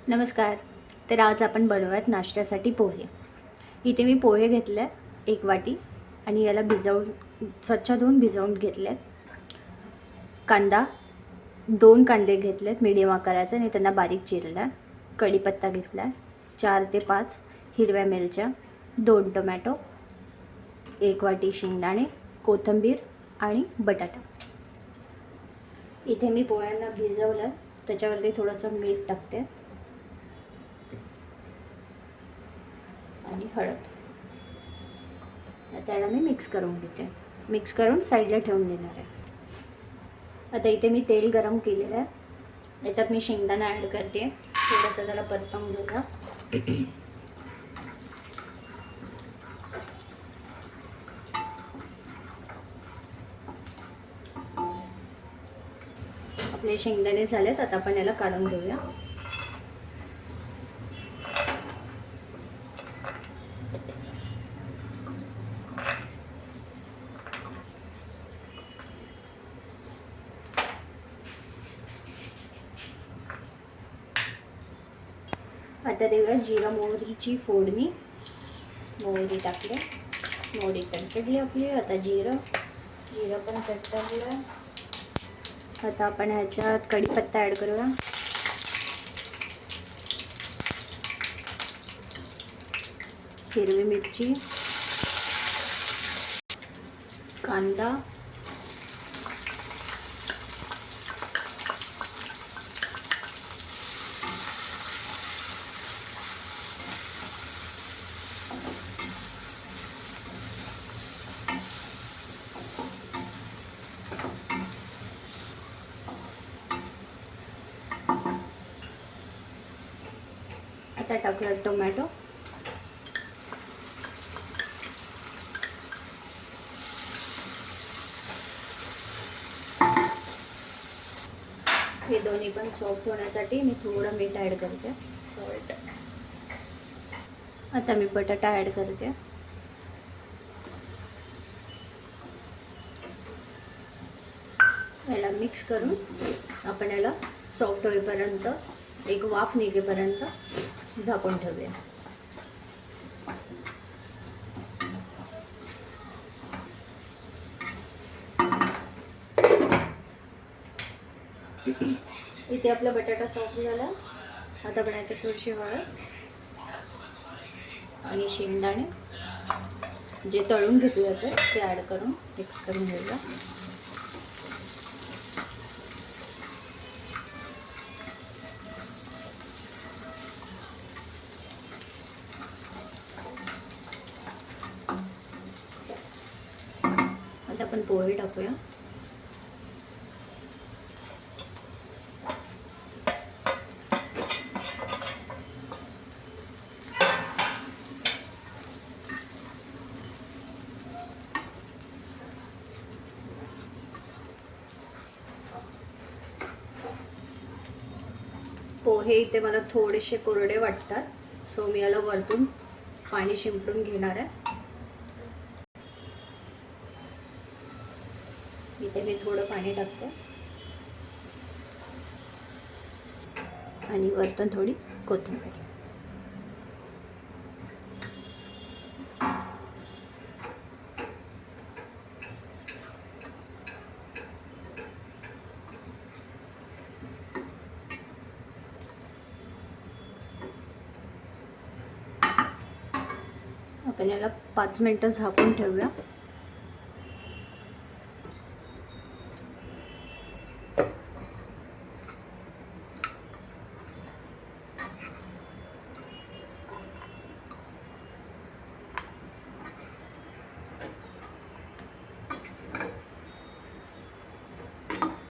नमस्कार. तर आज आपण बनवूयात नाश्त्यासाठी पोहे. इथे मी पोहे घेतले 1 वाटी आणि याला स्वच्छ धुवून भिजवून घेतलेत. कांदा 2 कांदे घेतलेत मीडियम आकाराचे आणि त्यांना बारीक चिरला. कढीपत्ता घेतला 4 ते 5 हिरव्या मिरच्या, 2 टोमॅटो, 1 वाटी शेंगदाणे, कोथिंबीर आणि बटाटा. इथे मी पोह्यांना भिजवलं, त्याच्यावरती थोडंसं मीठ टाकते आणि हळद. त्याला मी मिक्स करून घेते. मिक्स करून साईडला ठेवून देणार आहे. आता इथे मी तेल गरम केलेलं आहे. याच्यात मी शेंगदाणा ॲड करते. थोडंसं त्याला परतवून घेऊया. आपले शेंगदाणे झालेत. आता आपण याला काढून घेऊया. आता देऊया जिरा मोहरीची फोडणी. मोहरी टाकले, मोहरी तडतडली आपली. आता जिरं पण तडतडलं. आता आपण ह्याच्यात कढीपत्ता ॲड करूया. हिरवी मिरची, कांदा, आता टाकूया टोमॅटो. हे दोन्ही पण सॉफ्ट होण्यासाठी मी थोडं मीठ ॲड करते, सॉल्ट. आता मी बटाटा ॲड करते. याला मिक्स करून आपण याला सॉफ्ट होईपर्यंत, एक वाफ निघेपर्यंत झाकून ठेवूया. इथे आपला बटाटा सॉफ्ट झाला. आता आपण याच्यात थोडीशी हळद आणि शेंगदाणे जे तळून घेतले होते ते ॲड करून मिक्स करून घेऊया. आता आपण पोहे टाकूया. पोहे इथे मला थोडेसे कोरडे वाटतात, सो मी याला वरतून पाणी शिंपडून घेणार आहे. इथे मी थोडं पाणी टाकते आणि वरतून थोडी कोथिंबीर. आपण याला 5 मिनिटं झाकून ठेवूया.